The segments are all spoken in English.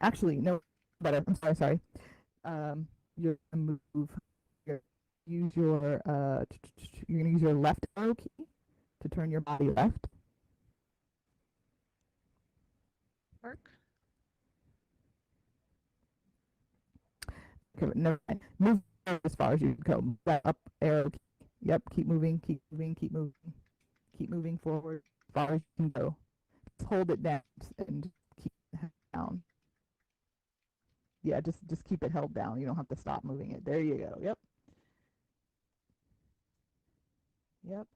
Actually, no, better. I'm sorry. You're gonna move. You're use your you're gonna use your left arrow key to turn your body left. Work. Okay, no, move as far as you can go. That up arrow key. Yep, keep moving, keep moving forward as far as you can go. Just hold it down and keep it down. Yeah, just keep it held down. You don't have to stop moving it. There you go. Yep. Yep.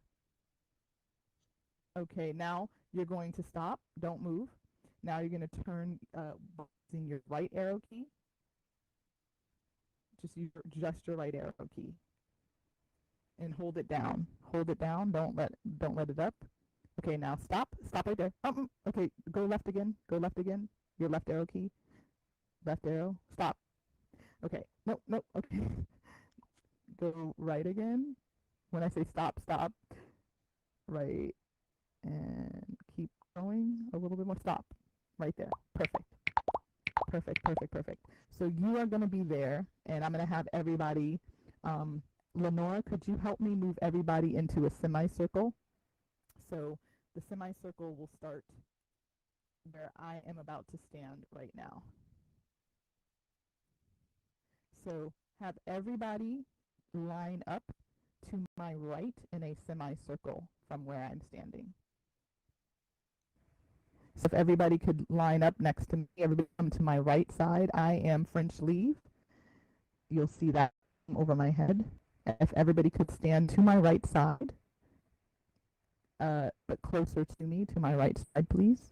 Okay, now you're going to stop. Don't move. Now you're going to turn using your right arrow key. Just use just your right arrow key and hold it down. Hold it down. Don't let it up. Okay, now stop. Stop right there. Okay, go left again. Go left again. Your left arrow key. Left arrow. Stop. Okay. Nope. Nope. Okay. Go right again. When I say stop, stop. Right. And keep going a little bit more. Stop. Right there. Perfect. Perfect, perfect, perfect. So you are going to be there, and I'm going to have everybody. Lenora, could you help me move everybody into a semicircle? So the semicircle will start where I am about to stand right now. So have everybody line up to my right in a semicircle from where I'm standing. So if everybody could line up next to me, everybody come to my right side. I am French leave. You'll see that over my head. If everybody could stand to my right side, but closer to me, to my right side, please.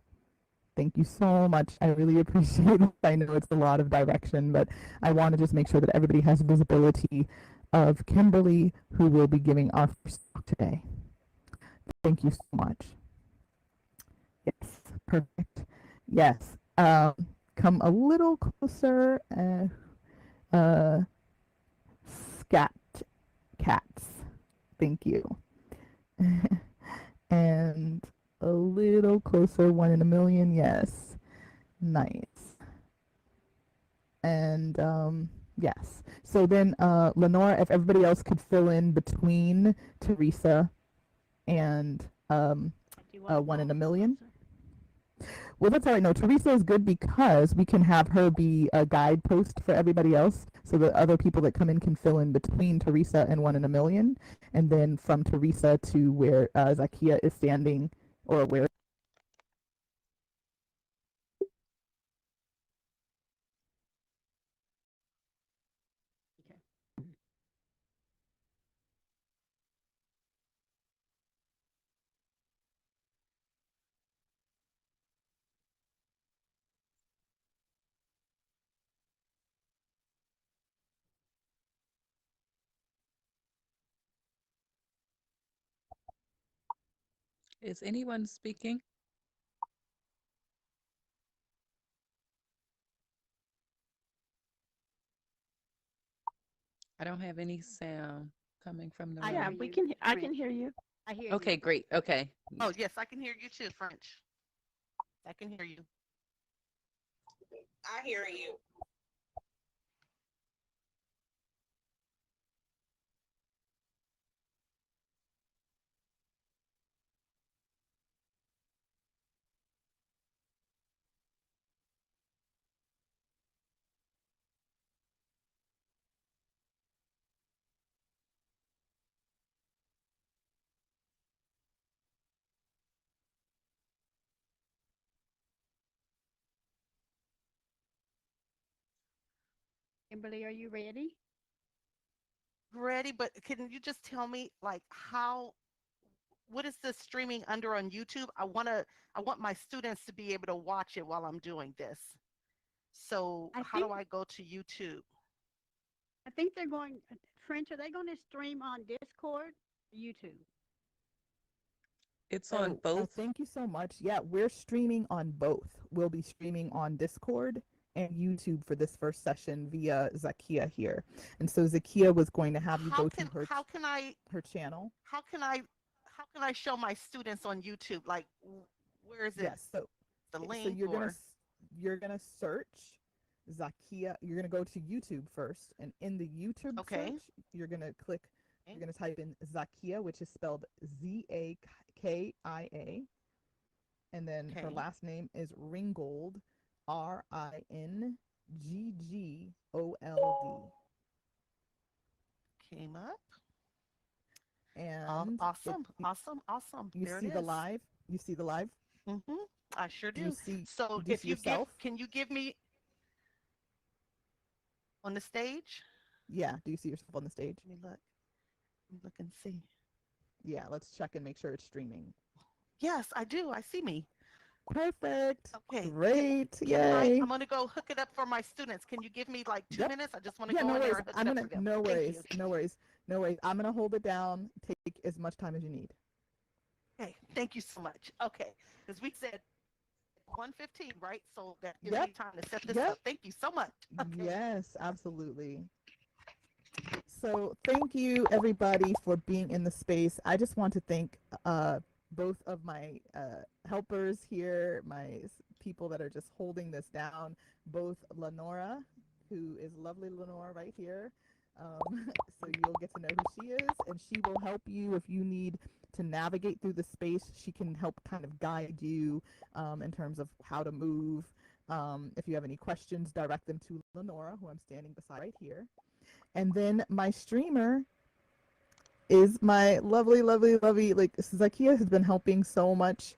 Thank you so much. I really appreciate it. I know it's a lot of direction, but I want to just make sure that everybody has visibility of Kimberly, who will be giving our first talk today. Thank you so much. Yes, perfect. Yes. Come a little closer. Scat cats. Thank you. And a little closer, 1 in a million. Yes. Nice. And yes. So then, Lenora, if everybody else could fill in between Teresa and 1 in a million. Well, that's all right. No, Teresa is good because we can have her be a guidepost for everybody else so that other people that come in can fill in between Teresa and 1 in a million. And then from Teresa to where Zakia is standing or where. Is anyone speaking? I don't have any sound coming from the room. Yeah, we can. I can hear you. I hear Okay, you. great. Okay. Oh, yes, I can hear you too, French. I can hear you. I hear you. Kimberly, are you ready? Ready, but can you just tell me like what is this streaming under on YouTube? I want my students to be able to watch it while I'm doing this. So I how do think I go to YouTube? I think they're going. French, are they going to stream on Discord, or YouTube? It's on both. Thank you so much. Yeah, we're streaming on both. We'll be streaming on Discord and YouTube for this first session via Zakia here. And so Zakia was going to have you go to her channel. How can I show my students on YouTube? Like where is it? Yes, The link so or you're gonna search Zakia. You're gonna go to YouTube first, and in the YouTube Okay. search, you're gonna click. You're Okay. gonna type in Zakia, which is spelled Zakia, and then her Okay. last name is Ringgold, Ringgold, Came up. and Awesome. Awesome. Awesome. you There it see the is. live. You see the live. Mm-hmm. I sure Do you do. see? So Do you if see you give, yourself? can you give me on the stage? Yeah. Do you see yourself on the stage? Let me look. Let me look and see. Yeah. Let's check and make sure it's streaming. Yes, I do. I see me. Perfect. Okay. Great. Can I? Yay. I'm gonna go hook it up for my students. Can you give me like 2 minutes? I just want to Yeah, go no in there worries. and hook it up for them. No Thank worries. you. No worries. No worries. I'm gonna hold it down. Take as much time as you need. Okay. Thank you so much. Okay. Because we said 1:15, right? So that gives Yep. me time to set this Yep. up. Thank you so much. Okay. Yes, absolutely. So thank you everybody for being in the space. I just want to thank both of my helpers here, people that are just holding this down, both Lenora, who is lovely Lenora right here. So you'll get to know who she is, and she will help you if you need to navigate through the space. She can help kind of guide you in terms of how to move. If you have any questions, direct them to Lenora, who I'm standing beside right here. And then my streamer is my lovely, lovely, lovely, like Zakia has been helping so much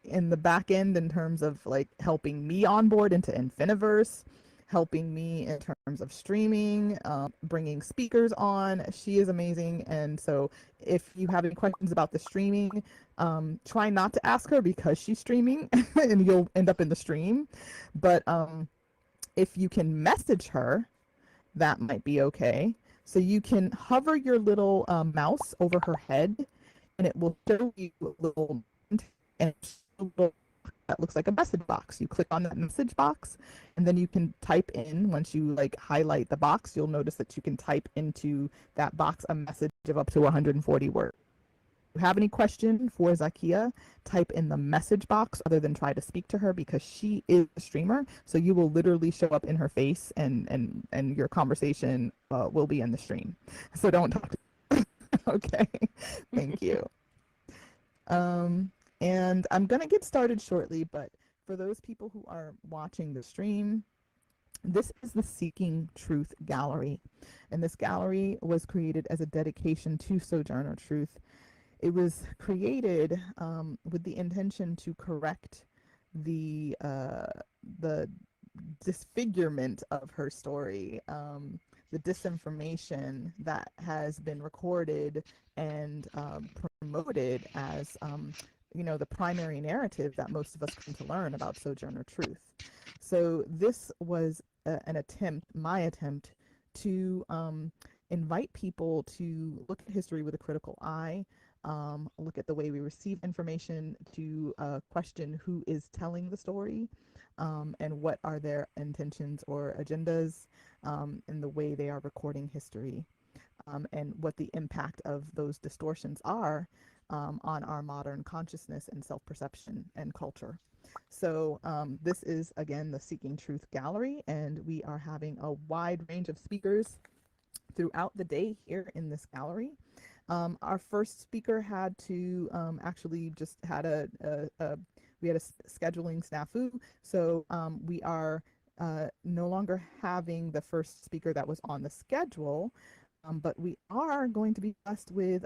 in the back end in terms of like helping me onboard into Infiniverse, helping me in terms of streaming, bringing speakers on. She is amazing. And so if you have any questions about the streaming, try not to ask her because she's streaming and you'll end up in the stream. But if you can message her, that might be okay. So you can hover your little mouse over her head, and it will show you a little, and that looks like a message box. You click on that message box, and then you can type in. Once you like highlight the box, you'll notice that you can type into that box a message of up to 140 words. If you have any question for Zakia, type in the message box other than try to speak to her because she is a streamer. So you will literally show up in her face and your conversation will be in the stream. So don't talk to okay. Thank you. And I'm going to get started shortly, but for those people who are watching the stream, this is the Seeking Truth Gallery. And this gallery was created as a dedication to Sojourner Truth. It was created with the intention to correct the disfigurement of her story, the disinformation that has been recorded and promoted as the primary narrative that most of us come to learn about Sojourner Truth. So this was my attempt to invite people to look at history with a critical eye, look at the way we receive information, to question who is telling the story, and what are their intentions or agendas in the way they are recording history, and what the impact of those distortions are on our modern consciousness and self-perception and culture. So this is, again, the Seeking Truth Gallery, and we are having a wide range of speakers throughout the day here in this gallery. Our first speaker had to actually just had we had a scheduling snafu, so we are no longer having the first speaker that was on the schedule. But we are going to be blessed with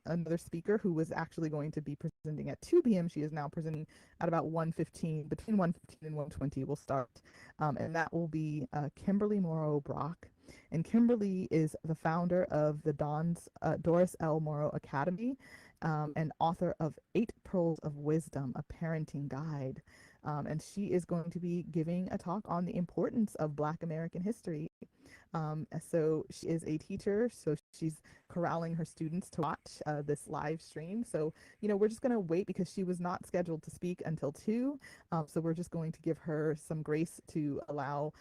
another speaker who was actually going to be presenting at 2 p.m. She is now presenting at about 1:15, between 1:15 and 1:20 we'll start. And that will be Kimberly Moro Brock. And Kimberly is the founder of the Doris L. Moro Academy and author of 8 Pearls of Wisdom, a parenting guide. And she is going to be giving a talk on the importance of Black American history So she is a teacher, so she's corralling her students to watch this live stream. So, we're just going to wait because she was not scheduled to speak until 2. So we're just going to give her some grace to allow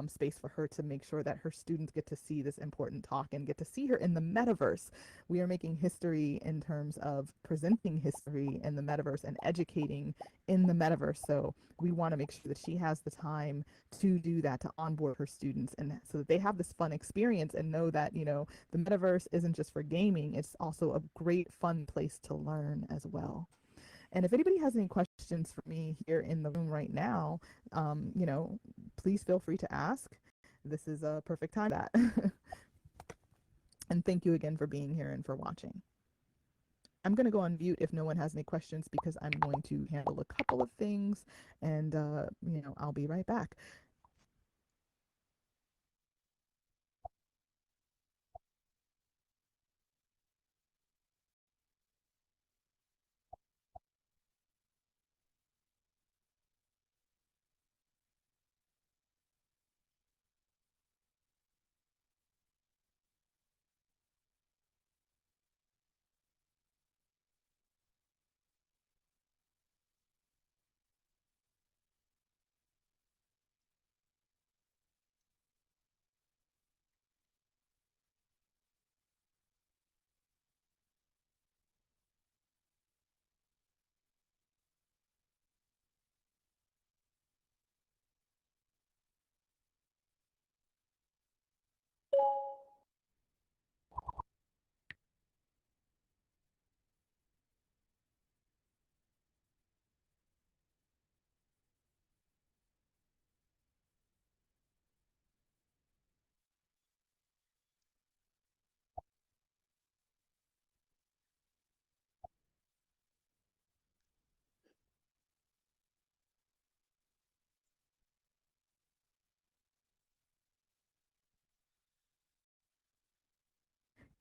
space for her to make sure that her students get to see this important talk and get to see her in the metaverse. We are making history in terms of presenting history in the metaverse and educating in the metaverse. So we want to make sure that she has the time to do that, to onboard her students, and so that they have this fun experience and know that, the metaverse isn't just for gaming, it's also a great fun place to learn as well. And if anybody has any questions for me here in the room right now, please feel free to ask. This is a perfect time for that. And thank you again for being here and for watching. I'm going to go on mute if no one has any questions because I'm going to handle a couple of things, and I'll be right back.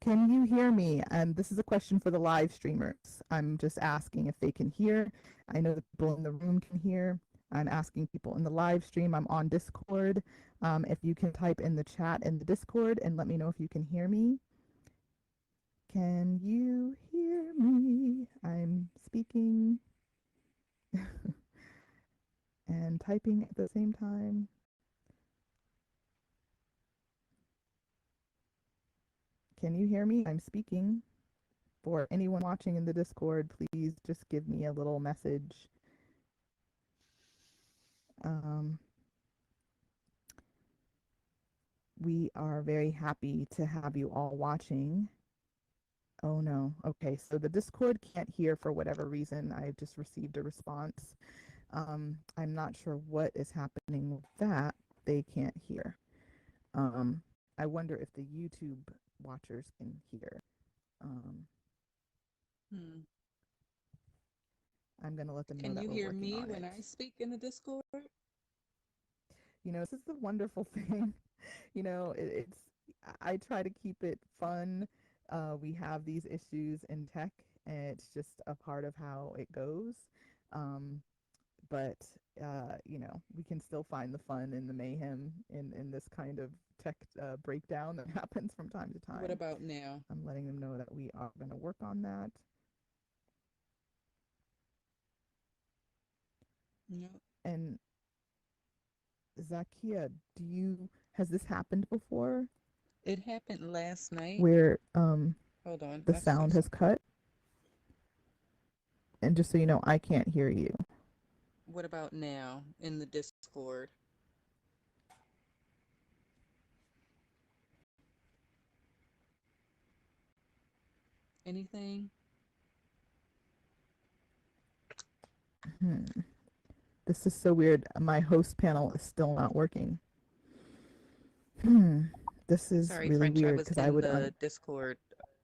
Can you hear me? This is a question for the live streamers. I'm just asking if they can hear. I know the people in the room can hear. I'm asking people in the live stream. I'm on Discord. If you can type in the chat in the Discord and let me know if you can hear me. Can you hear me? I'm speaking and typing at the same time. Can you hear me? I'm speaking. For anyone watching in the Discord, please just give me a little message. We are very happy to have you all watching. Oh no. Okay, so the Discord can't hear for whatever reason. I just received a response. I'm not sure what is happening with that. They can't hear. I wonder if the YouTube watchers can hear. I'm gonna let them know Can that you we're hear working me on when it. I speak in the Discord? This is the wonderful thing. It's I try to keep it fun. We have these issues in tech, and it's just a part of how it goes. Um, but we can still find the fun and the mayhem in this kind of tech breakdown that happens from time to What time. about now? I'm letting them know that we are going to work on that. No, And Zakia, has this happened before it happened last night. where Hold on, the let's see sound has something. cut? And just so you know, I can't hear you. What about now in the Discord? Anything? Hmm. This is so weird. My host panel is still not working. This is Sorry, really French, I weird was because I in would the Discord.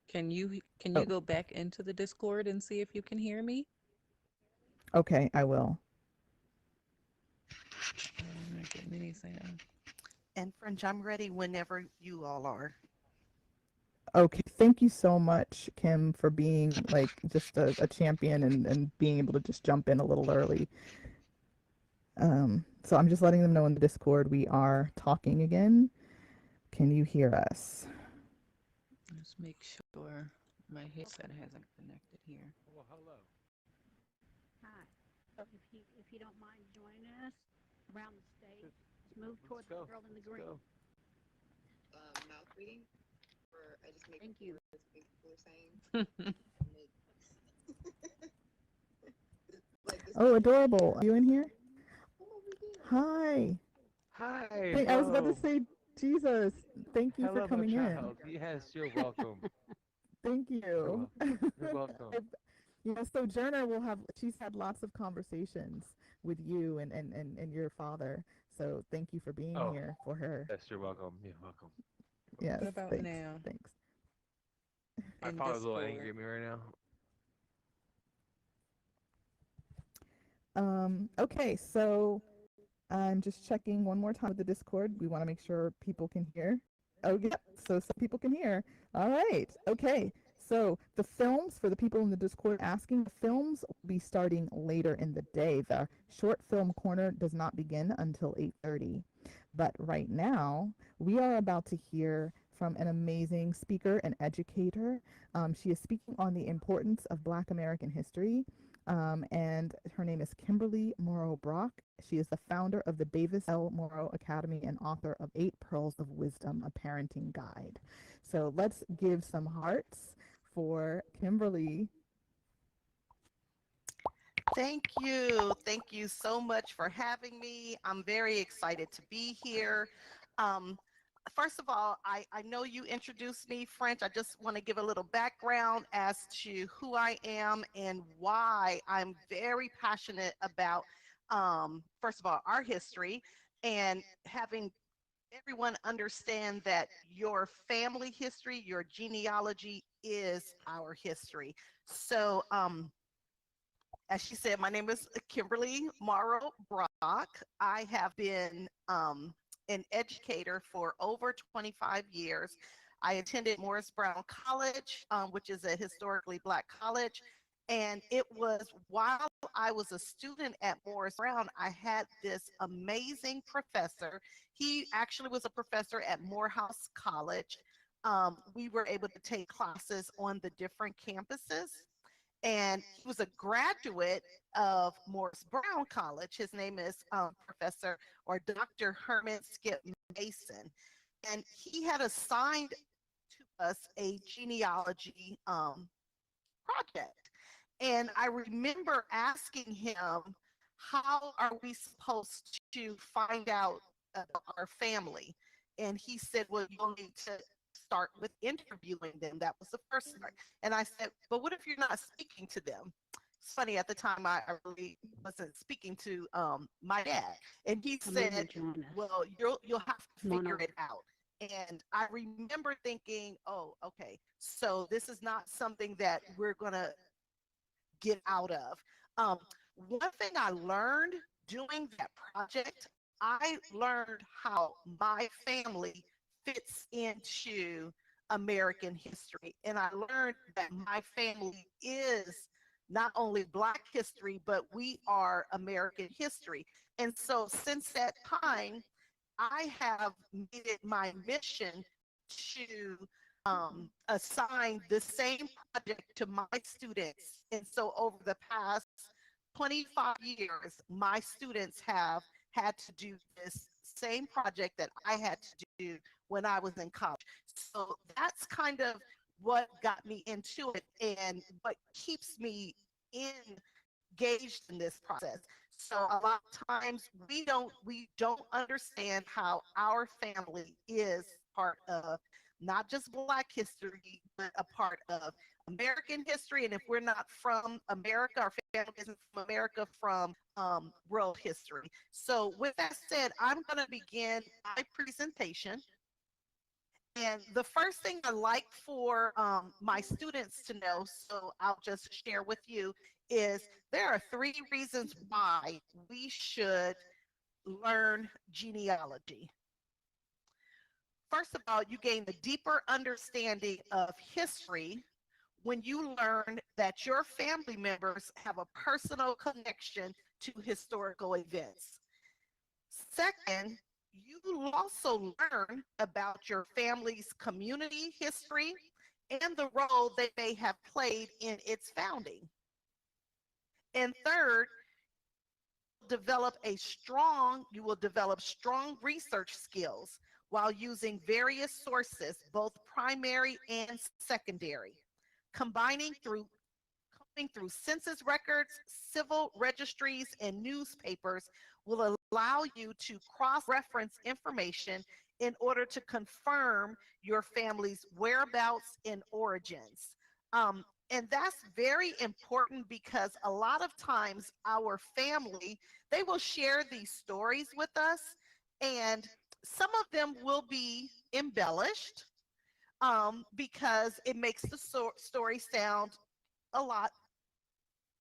Can you oh, go back into the Discord and see if you can hear me? okay, I will. I'm not getting any sound. And French, I'm ready whenever you all are. Okay, thank you so much, Kim, for being like just a champion and being able to just jump in a little early. So I'm just letting them know in the Discord we are talking again. Can you hear us? Let's make sure my headset hasn't connected here. Well, hello. Hi. If you don't mind joining us around the stage, let's move Let's towards go. the girl in the Let's green. go. Mouth reading, or I just make Thank you. what people are saying. Like this. Oh, adorable. Are you in here? I'm over here. Hi. Hi. I was about to Hello. say, Jesus, thank you for Hello, my coming in. child. Yes, you're welcome. Thank you. You're welcome. Sojourner she's had lots of conversations with you and your father. So thank you for being Oh. here for her. Yes, you're welcome. You're welcome. Yes, What about thanks. now? Thanks. My In father's a little Discord. angry at me right now. Okay, so I'm just checking one more time with the Discord. We want to make sure people can hear. Oh, yep. So some people can hear. All right. Okay. So the films, for the people in the Discord asking, the films will be starting later in the day. The short film corner does not begin until 8:30. But right now, we are about to hear from an amazing speaker and educator. She is speaking on the importance of Black American history. And her name is Kimberly Moro Brock. She is the founder of the Davis L. Moro Academy and author of 8 Pearls of Wisdom, a parenting guide. So let's give some hearts for Kimberly. Thank you. Thank you so much for having me. I'm very excited to be here. Um, First of all, I know you introduced me, French. I just want to give a little background as to who I am and why I'm very passionate about, first of all, our history and having everyone understand that your family history, your genealogy is our history. So, as she said, my name is Kimberly Moro Brock. I have been an educator for over 25 years. I attended Morris Brown College, which is a historically Black college. And it was while I was a student at Morris Brown, I had this amazing professor. He actually was a professor at Morehouse College. We were able to take classes on the different campuses, and he was a graduate of Morris Brown College. His name is Professor or Dr. Herman Skip Mason. And he had assigned to us a genealogy project. And I remember asking him, how are we supposed to find out about our family? And he said, well, you'll need to start with interviewing them. That was the first start. And I said, but what if you're not speaking to them? It's funny, at the time I really wasn't speaking to my dad. And he Come over said, and join us. well, you'll have to Come on figure over. it out. And I remember thinking, oh, okay, so this is not something that we're gonna get out of. One thing I learned doing that project, I learned how my family fits into American history. And I learned that my family is not only Black history, but we are American history. And so since that time, I have made it my mission to assign the same project to my students. And so over the past 25 years, my students have had to do this same project that I had to do when I was in college. So that's kind of what got me into it and what keeps me engaged in this process. So a lot of times we don't understand how our family is part of not just Black history, but a part of American history. And if we're not from America, our family isn't from America, from world history. So with that said, I'm going to begin my presentation. And the first thing I like for my students to know, so I'll just share with you, is there are 3 reasons why we should learn genealogy. First of all, you gain a deeper understanding of history when you learn that your family members have a personal connection to historical events. Second, you will also learn about your family's community history and the role they may have played in its founding. And third, you will develop strong research skills while using various sources, both primary and secondary, combining through combing through census records, civil registries, and newspapers will allow you to cross-reference information in order to confirm your family's whereabouts and origins. And that's very important because a lot of times our family, they will share these stories with us, and some of them will be embellished because it makes the story sound a lot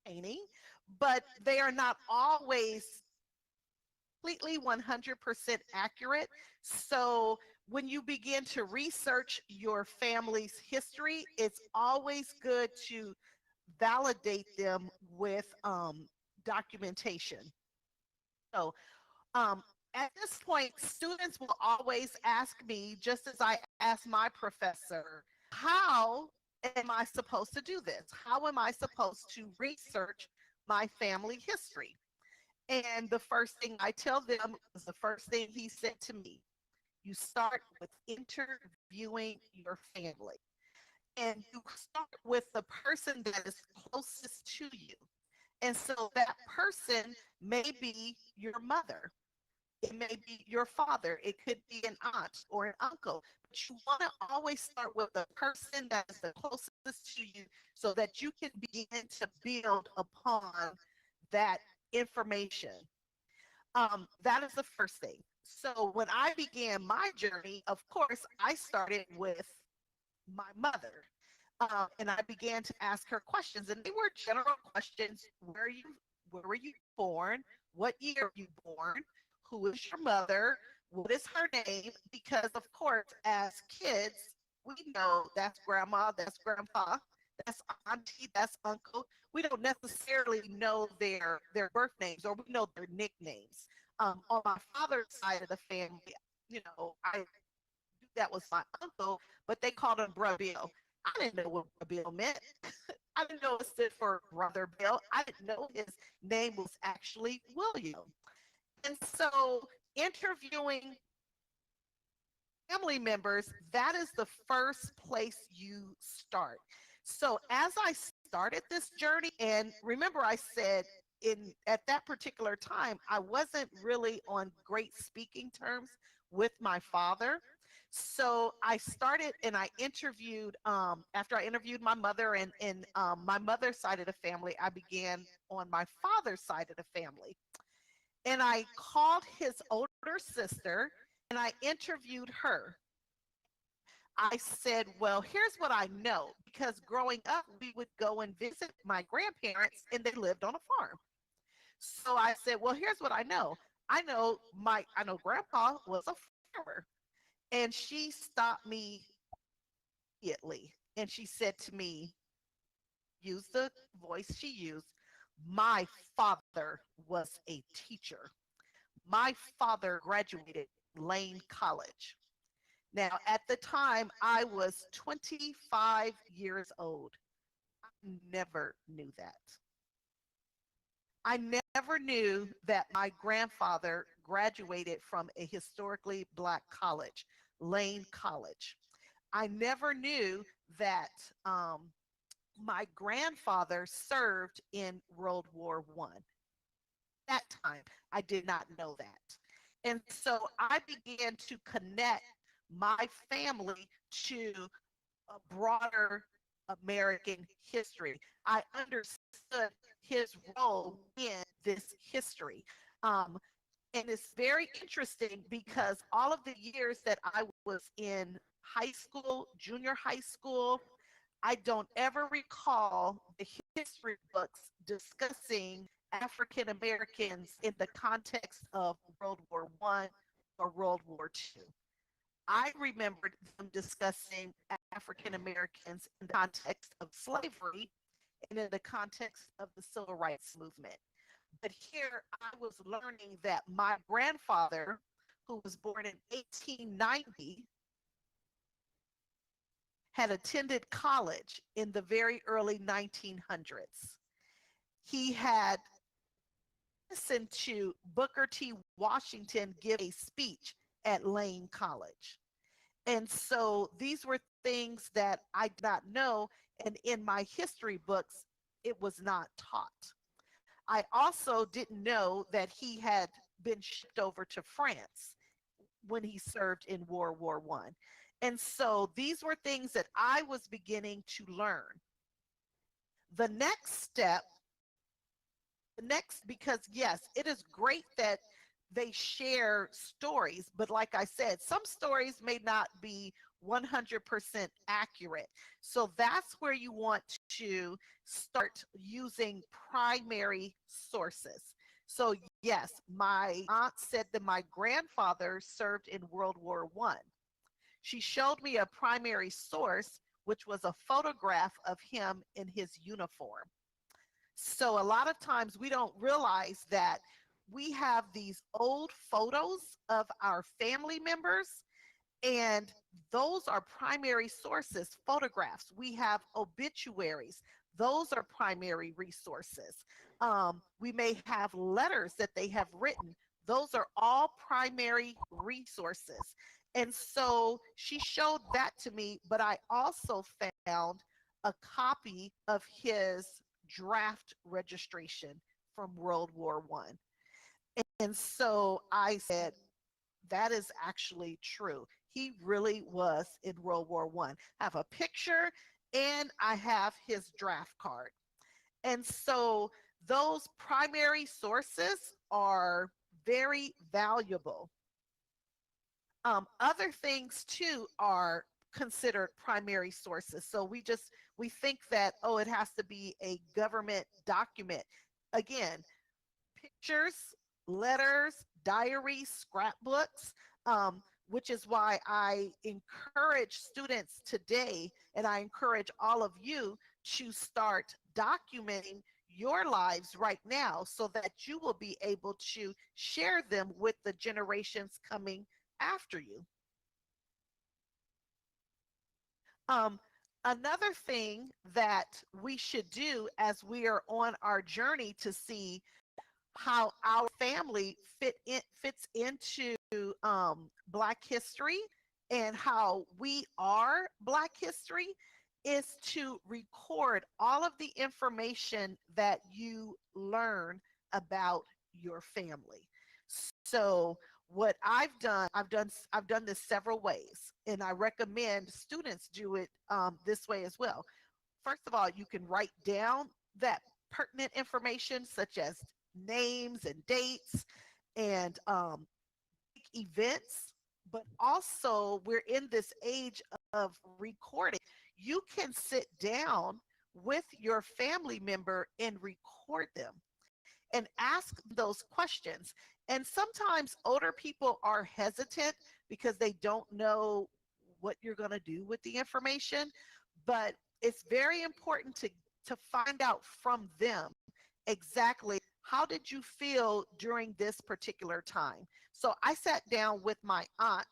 entertaining, but they are not always completely 100% accurate. So when you begin to research your family's history, it's always good to validate them with documentation. So at this point, students will always ask me, just as I asked my professor, how am I supposed to do this? How am I supposed to research my family history? And the first thing I tell them is the first thing he said to me: you start with interviewing your family. And you start with the person that is closest to you. And so that person may be your mother. It may be your father. It could be an aunt or an uncle. But you want to always start with the person that is the closest to you so that you can begin to build upon that information. That is the first thing. So when I began my journey, of course, I started with my mother. And I began to ask her questions, and they were general questions. Where were you born? What year were you born? Who is your mother? What is her name? Because of course, as kids, we know that's grandma, that's grandpa, that's auntie, that's uncle. We don't necessarily know their birth names, or we know their nicknames. On my father's side of the family, I that was my uncle, but they called him Bruh Bill. I didn't know what Bruh Bill meant. I didn't know it stood for Brother Bill. I didn't know his name was actually William. And so interviewing family members, that is the first place you start. So as I started this journey, and remember I said at that particular time, I wasn't really on great speaking terms with my father. So I started and I interviewed, after I interviewed my mother and my mother's side of the family, I began on my father's side of the family. And I called his older sister and I interviewed her. I said, well, here's what I know, because growing up, we would go and visit my grandparents and they lived on a farm. So I said, well, here's what I know. I know grandpa was a farmer. And she stopped me immediately. And she said to me, use the voice she used, my father was a teacher. My father graduated Lane College. Now, at the time, I was 25 years old. I never knew that. I never knew that my grandfather graduated from a historically Black college, Lane College. I never knew that my grandfather served in World War I. That time, I did not know that. And so I began to connect my family to a broader American history. I understood his role in this history. And it's very interesting because all of the years that I was in high school, junior high school, I don't ever recall the history books discussing African Americans in the context of World War I or World War II. I remembered them discussing African Americans in the context of slavery and in the context of the civil rights movement. But here I was learning that my grandfather, who was born in 1890, had attended college in the very early 1900s. He had listened to Booker T. Washington give a speech at Lane College. And so these were things that I did not know. And in my history books, it was not taught. I also didn't know that he had been shipped over to France when he served in World War I. And so these were things that I was beginning to learn. The next step, because yes, it is great that they share stories, but like I said, some stories may not be 100% accurate. So that's where you want to start using primary sources. So yes, my aunt said that my grandfather served in World War I. She showed me a primary source, which was a photograph of him in his uniform. So a lot of times we don't realize that we have these old photos of our family members, and those are primary sources, photographs. We have obituaries. Those are primary resources. We may have letters that they have written. Those are all primary resources. And so she showed that to me, but I also found a copy of his draft registration from World War I. And so I said, that is actually true. He really was in World War I. I have a picture and I have his draft card. And so those primary sources are very valuable. Other things too are considered primary sources. So we think that, oh, it has to be a government document. Again, pictures, letters, diaries, scrapbooks, which is why I encourage students today, and I encourage all of you to start documenting your lives right now so that you will be able to share them with the generations coming after you. Another thing that we should do as we are on our journey to see how our family fits into Black history and how we are Black history is to record all of the information that you learn about your family. So what I've done this several ways, and I recommend students do it this way as well. First of all, you can write down that pertinent information such as names and dates and events, but also we're in this age of recording. You can sit down with your family member and record them and ask those questions. And sometimes older people are hesitant because they don't know what you're going to do with the information, but it's very important to find out from them exactly how did you feel during this particular time. So I sat down with my aunt,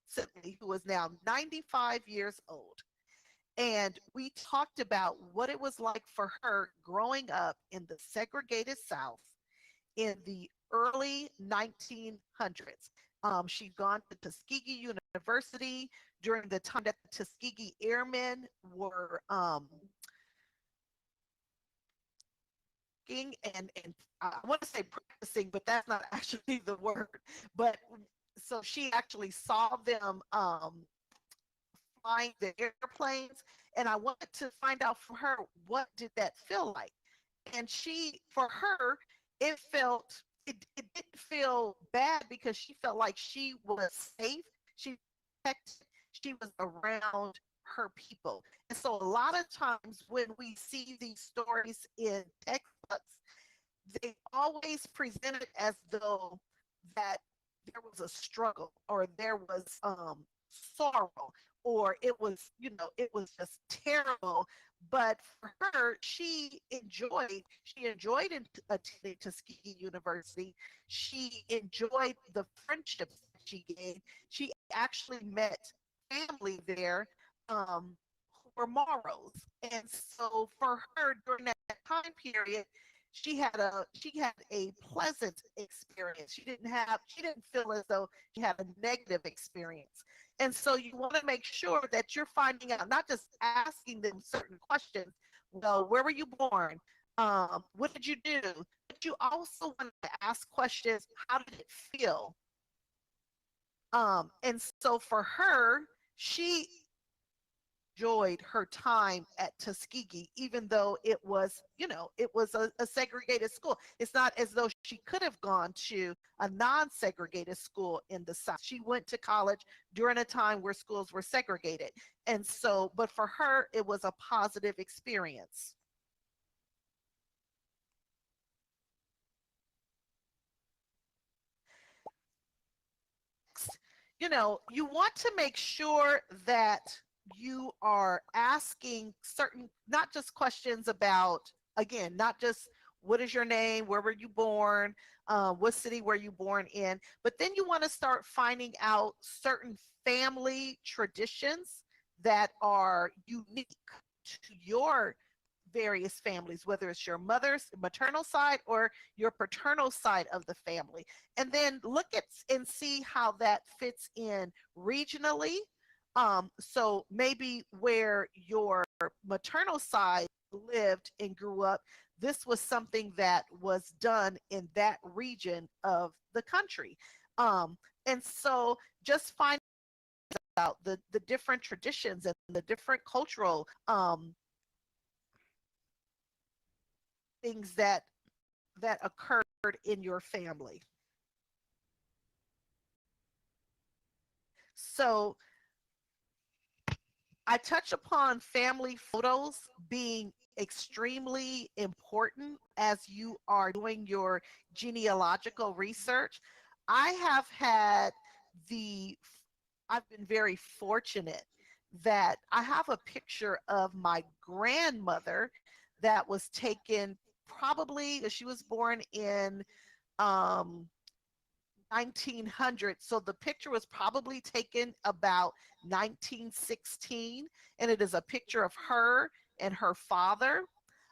Sydney, who is now 95 years old, and we talked about what it was like for her growing up in the segregated South in the early 1900s. She'd gone to Tuskegee University during the time that the Tuskegee Airmen were and I want to say practicing, but that's not actually the word. But so she actually saw them flying the airplanes, and I wanted to find out from her, what did that feel like? And for her, it didn't feel bad because she felt like she was safe, she was protected, she was around her people. And so a lot of times when we see these stories in textbooks, they always present it as though that there was a struggle or there was sorrow or it was, it was just terrible. But for her, she enjoyed attending Tuskegee University. She enjoyed the friendships that she gained. She actually met family there, who were Moros. And so for her during that time period, she had a pleasant experience. She didn't feel as though she had a negative experience. And so you want to make sure that you're finding out, not just asking them certain questions. Well, where were you born? What did you do? But you also want to ask questions. How did it feel? And so for her, she enjoyed her time at Tuskegee, even though it was a segregated school. It's not as though she could have gone to a non-segregated school in the South. She went to college during a time where schools were segregated. And so, but for her, it was a positive experience. You want to make sure that you are asking certain, not just questions about, again, not just what is your name, where were you born, what city were you born in, but then you want to start finding out certain family traditions that are unique to your various families, whether it's your mother's maternal side or your paternal side of the family. And then look at and see how that fits in regionally. So maybe where your maternal side lived and grew up, this was something that was done in that region of the country. And so just find out the different traditions and the different cultural things that occurred in your family. So I touch upon family photos being extremely important as you are doing your genealogical research. I have had I've been very fortunate that I have a picture of my grandmother that was taken, probably she was born in 1900. So the picture was probably taken about 1916, and it is a picture of her and her father.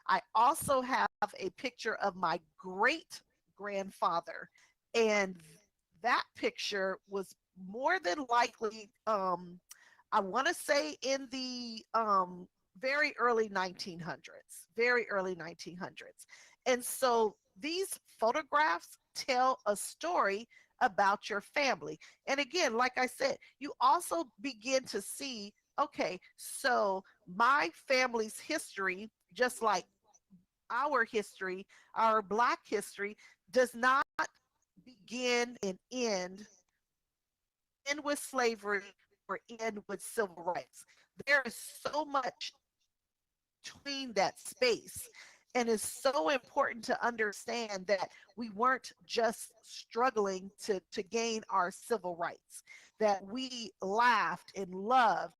I also have a picture of my great grandfather, and that picture was more than likely, I want to say in the very early 1900s, very early 1900s. And so these photographs tell a story about your family. And again, like I said, you also begin to see, okay, so my family's history, just like our history, our Black history, does not begin and end with slavery or end with civil rights. There is so much between that space. And it's so important to understand that we weren't just struggling to gain our civil rights, that we laughed and loved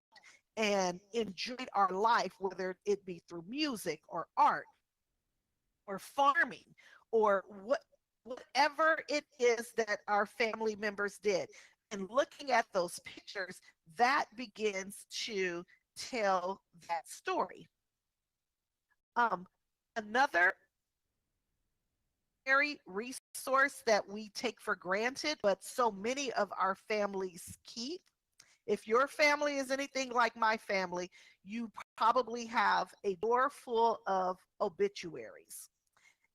and enjoyed our life, whether it be through music or art or farming or whatever it is that our family members did. And looking at those pictures, that begins to tell that story. Another very resource that we take for granted, but so many of our families keep. If your family is anything like my family, you probably have a drawer full of obituaries.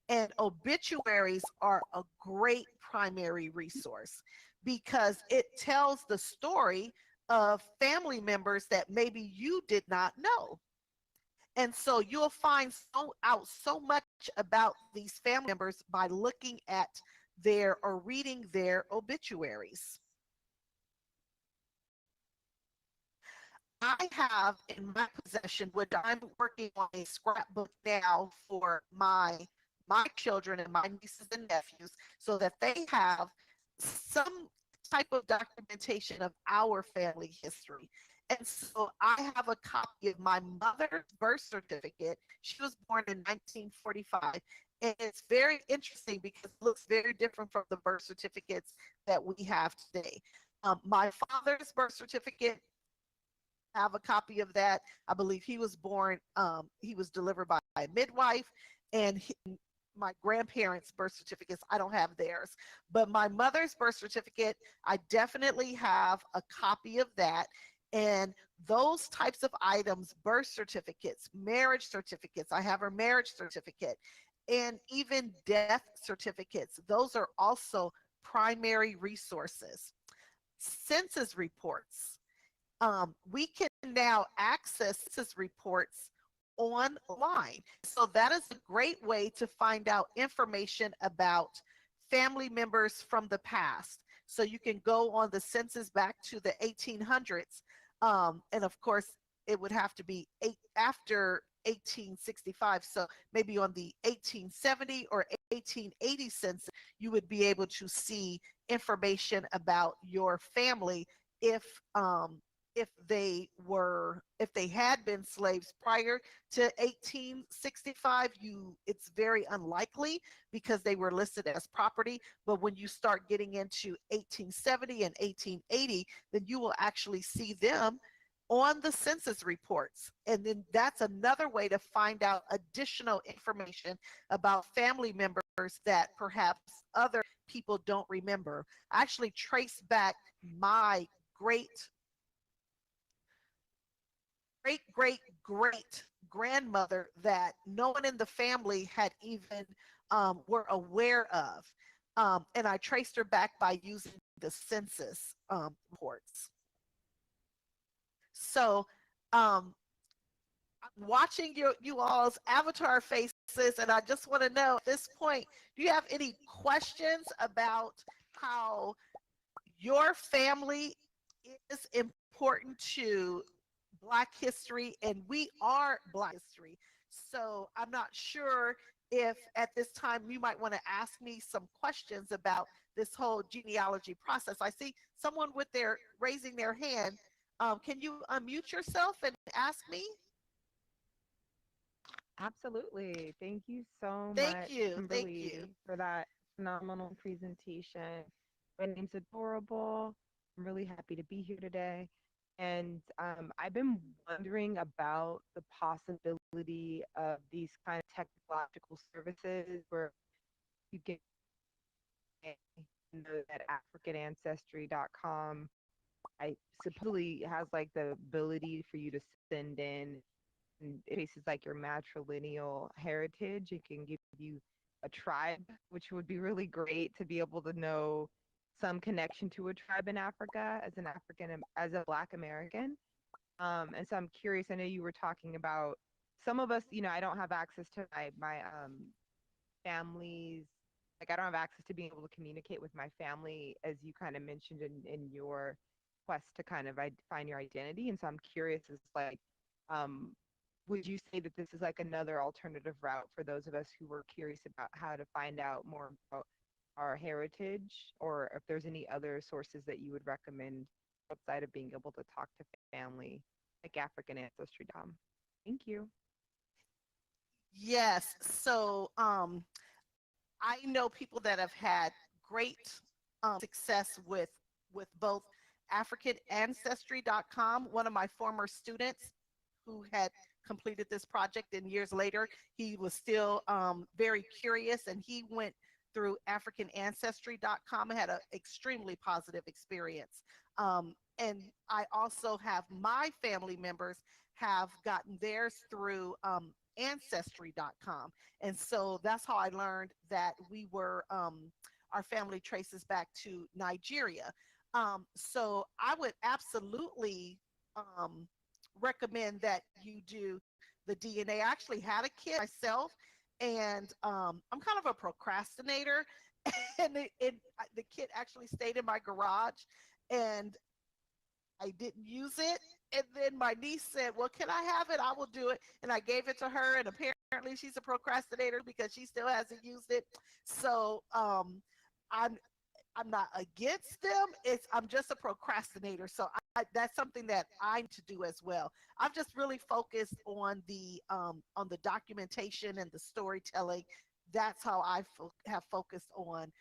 And obituaries are a great primary resource because it tells the story of family members that maybe you did not know. And so you'll find out so much about these family members by looking at their or reading their obituaries. I have in my possession, which I'm working on a scrapbook now for my children and my nieces and nephews, so that they have some type of documentation of our family history. And so I have a copy of my mother's birth certificate. She was born in 1945. And it's very interesting because it looks very different from the birth certificates that we have today. My father's birth certificate, I have a copy of that. I believe he was born, he was delivered by a midwife, and my grandparents' birth certificates, I don't have theirs. But my mother's birth certificate, I definitely have a copy of that. And those types of items, birth certificates, marriage certificates, I have her marriage certificate, and even death certificates, those are also primary resources. Census reports. We can now access census reports online. So that is a great way to find out information about family members from the past. So you can go on the census back to the 1800s. And of course, it would have to be after 1865. So maybe on the 1870 or 1880 census, you would be able to see information about your family if they had been slaves prior to 1865. It's very unlikely because they were listed as property. But when you start getting into 1870 and 1880, then you will actually see them on the census reports. And then that's another way to find out additional information about family members that perhaps other people don't remember. I actually traced back my great grandmother that no one in the family had even were aware of. And I traced her back by using the census reports. So I'm watching you all's avatar faces, and I just want to know at this point, do you have any questions about how your family is important to Black history, and we are Black history? So I'm not sure if at this time you might want to ask me some questions about this whole genealogy process. I see someone with their raising their hand. Can you unmute yourself and ask me? Absolutely. Thank you so Thank much, you. Thank Kimberly, you. for that phenomenal presentation. My name's Adorable. I'm really happy to be here today. And I've been wondering about the possibility of these kind of technological services where you can know that AfricanAncestry.com, I supposedly has like the ability for you to send in places like your matrilineal heritage. It can give you a tribe, which would be really great to be able to know some connection to a tribe in Africa as an African, as a Black American. And so I'm curious. I know you were talking about some of us. I don't have access to my family's. Like I don't have access to being able to communicate with my family, as you kind of mentioned in your quest to kind of find your identity. And so I'm curious, as like, would you say that this is like another alternative route for those of us who were curious about how to find out more about our heritage, or if there's any other sources that you would recommend outside of being able to talk to family, like African Ancestry.com? Thank you. Yes. So I know people that have had great success with both AfricanAncestry.com. One of my former students who had completed this project, and years later, he was still very curious, and he went through AfricanAncestry.com and had an extremely positive experience. And I also have my family members have gotten theirs through Ancestry.com. And so that's how I learned that our family traces back to Nigeria. So I would absolutely recommend that you do the DNA. I actually had a kid myself, and I'm kind of a procrastinator. And the kit actually stayed in my garage, and I didn't use it. And then my niece said, well, can I have it? I will do it. And I gave it to her. And apparently she's a procrastinator because she still hasn't used it. So I'm not against them. I'm just a procrastinator. So that's something that I need to do as well. I've just really focused on the documentation and the storytelling. That's how I have focused on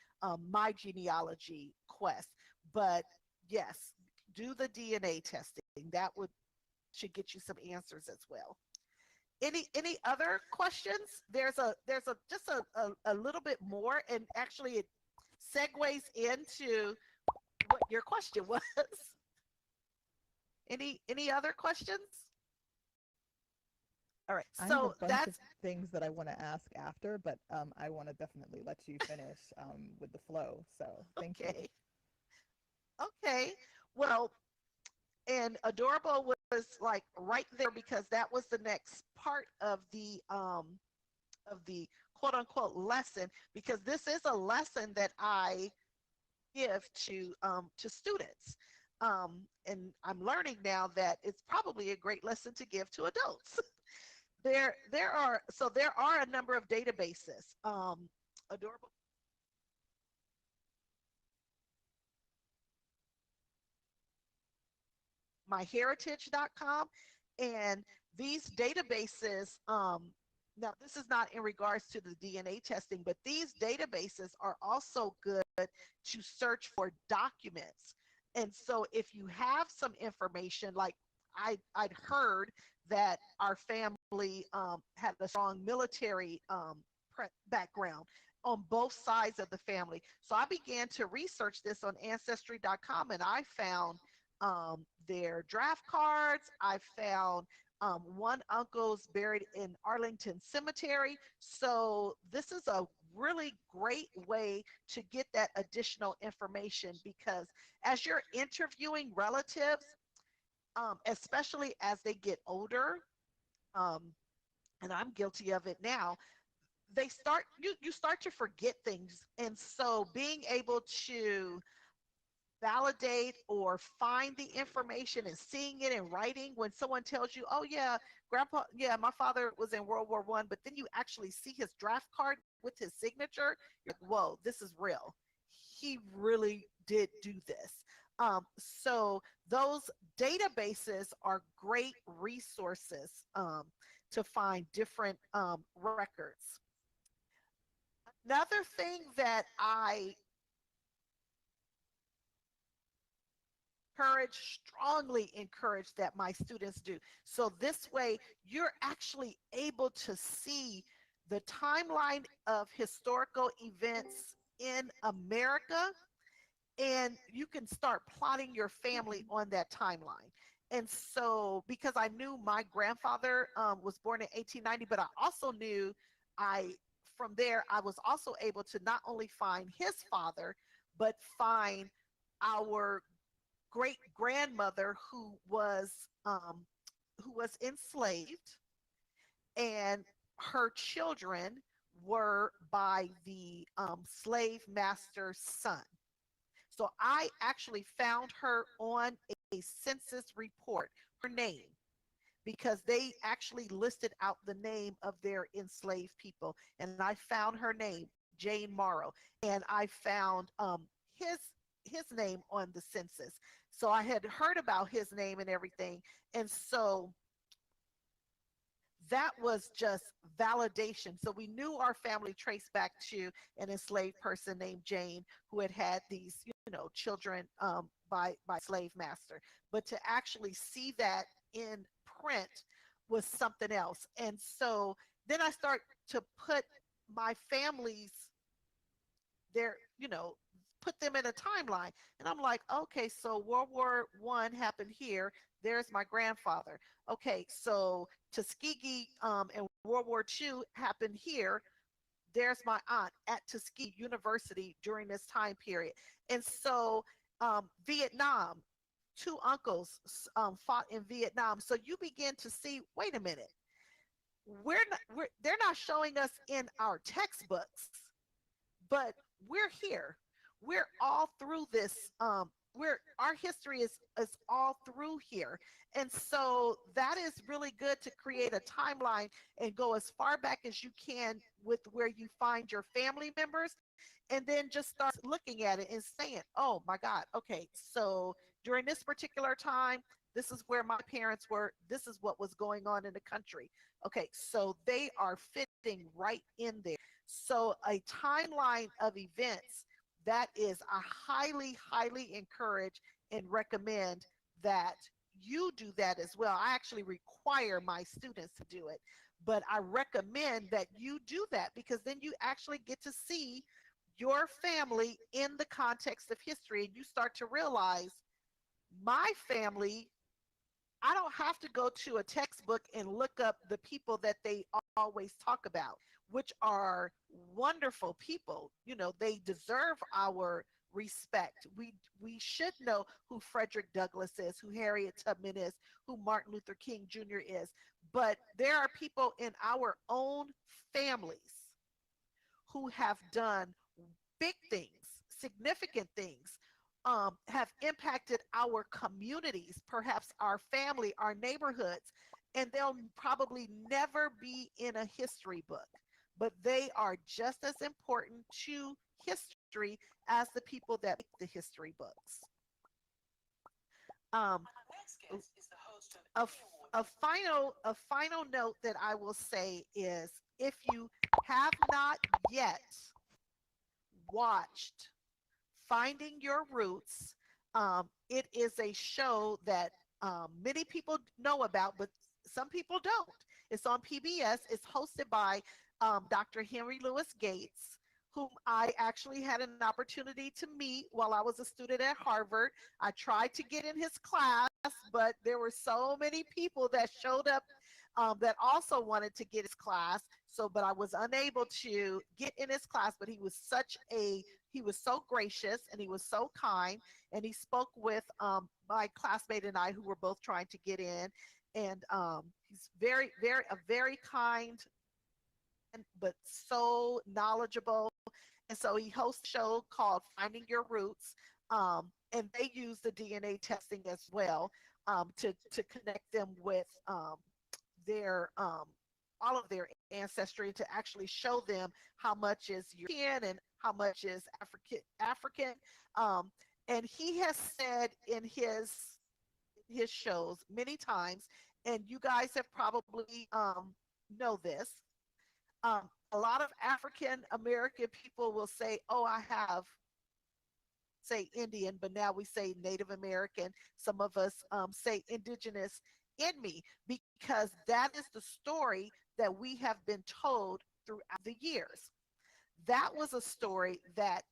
my genealogy quest. But yes, do the DNA testing. That would should get you some answers as well. Any other questions? There's a just a little bit more, and actually it segues into what your question was. Any other questions? All right, I have a so bunch of that's things that I want to ask after, but I want to definitely let you finish with the flow. So thank you. okay. Okay. Well, and adorable was like right there because that was the next part of the quote unquote lesson, because this is a lesson that I give to students. And I'm learning now that it's probably a great lesson to give to adults. There are a number of databases. Adorable. MyHeritage.com, and these databases, now this is not in regards to the DNA testing, but these databases are also good to search for documents. And so if you have some information, like I'd heard that our family had a strong military background on both sides of the family. So I began to research this on ancestry.com, and I found their draft cards. I found one uncle's buried in Arlington Cemetery. So this is a really great way to get that additional information, because as you're interviewing relatives, especially as they get older, um, and I'm guilty of it now, you start to forget things. And so being able to validate or find the information and seeing it in writing, when someone tells you, oh yeah, grandpa, yeah, my father was in World War I, but then you actually see his draft card with his signature, you're like, whoa, this is real. He really did do this. So those databases are great resources to find different records. Another thing that I strongly encourage that my students do. So this way, you're actually able to see the timeline of historical events in America, and you can start plotting your family on that timeline. And so, because I knew my grandfather was born in 1890, but I also knew I, from there, I was also able to not only find his father, but find our great grandmother who was enslaved, and her children were by the slave master's son. So I actually found her on a census report, her name, because they actually listed out the name of their enslaved people. And I found her name, Jane Morrow, and I found his his name on the census. So I had heard about his name and everything. And so that was just validation. So we knew our family traced back to an enslaved person named Jane, who had these, children by slave master. But to actually see that in print was something else. And so then I start to put my family's their, put them in a timeline. And I'm like, okay, so World War I happened here. There's my grandfather. Okay, so Tuskegee and World War II happened here. There's my aunt at Tuskegee University during this time period. And so Vietnam, two uncles fought in Vietnam. So you begin to see, wait a minute, they're not showing us in our textbooks, but we're here. We're all through this. Our history is all through here. And so that is really good to create a timeline and go as far back as you can with where you find your family members. and then just start looking at it and saying, oh my God, okay, so during this particular time, this is where my parents were, this is what was going on in the country. Okay, so they are fitting right in there. So a timeline of events, that is, I highly, highly encourage and recommend that you do that as well. I actually require my students to do it, but I recommend that you do that because then you actually get to see your family in the context of history, and you start to realize my family, I don't have to go to a textbook and look up the people that they always talk about, which are wonderful people. You know, they deserve our respect. We should know who Frederick Douglass is, who Harriet Tubman is, who Martin Luther King Jr. is. But there are people in our own families who have done big things, significant things, have impacted our communities, perhaps our family, our neighborhoods, and they'll probably never be in a history book, but they are just as important to history as the people that make the history books. Um, a, a final note that I will say is, if you have not yet watched Finding Your Roots, it is a show that many people know about, but some people don't. It's on PBS. It's hosted by Dr. Henry Louis Gates, whom I actually had an opportunity to meet while I was a student at Harvard. I tried to get in his class, but there were so many people that showed up that also wanted to get his class. So, but I was unable to get in his class, but he was so gracious and he was so kind, and he spoke with my classmate and I, who were both trying to get in. And he's a very kind, but so knowledgeable. And so he hosts a show called Finding Your Roots, and they use the DNA testing as well, to connect them with their all of their ancestry, to actually show them how much is European and how much is African. And he has said in his shows many times, and you guys have probably know this. A lot of African American people will say, "Oh, I have." Say Indian, but now we say Native American. Some of us say indigenous in me, because that is the story that we have been told throughout the years. That was a story that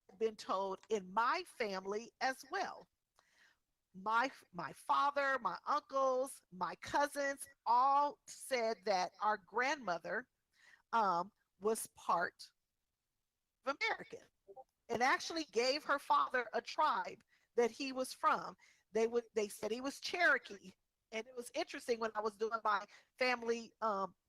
had been told in my family as well. My father, my uncles, my cousins all said that our grandmother was part of American, and actually gave her father a tribe that he was from. They said he was Cherokee. And it was interesting, when I was doing my family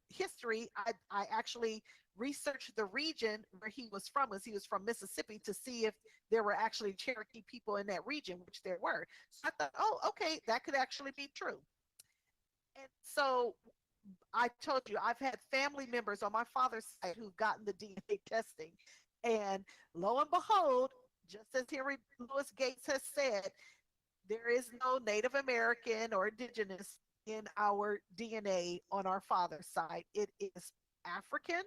history, I actually researched the region where he was from, as he was from Mississippi, to see if there were actually Cherokee people in that region, which there were. So I thought, oh, okay, that could actually be true. And so I told you, I've had family members on my father's side who've gotten the DNA testing. And lo and behold, just as Henry Louis Gates has said, there is no Native American or indigenous in our DNA on our father's side. It is African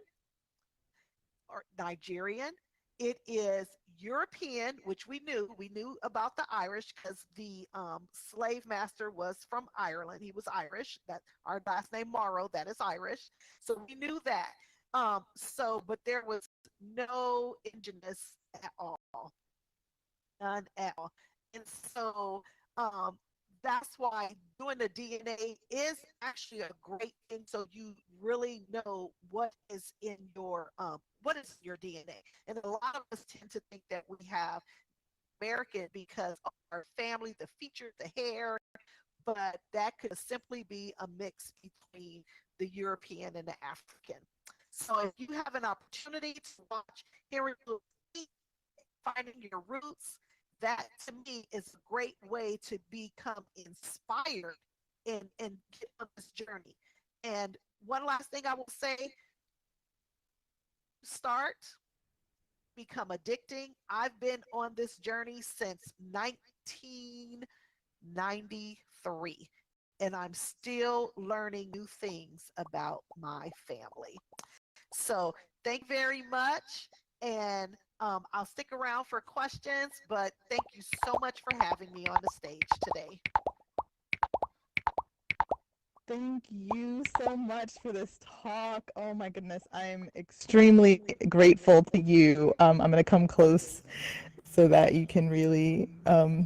or Nigerian. It is European, which we knew. We knew about the Irish because the slave master was from Ireland. He was Irish. That our last name Moro, that is Irish. So we knew that. But there was no indigenous at all, none at all. And so that's why doing the DNA is actually a great thing. So you really know what is in your DNA. And a lot of us tend to think that we have American because of our family, the features, the hair, but that could simply be a mix between the European and the African. So if you have an opportunity to watch Henry Louis, Finding Your Roots, that to me is a great way to become inspired and get on this journey. And one last thing I will say, start, become addicting. I've been on this journey since 1993, and I'm still learning new things about my family. So thank you very much. And I'll stick around for questions, but thank you so much for having me on the stage today. Thank you so much for this talk. Oh my goodness, I'm extremely grateful to you. I'm going to come close so that you can really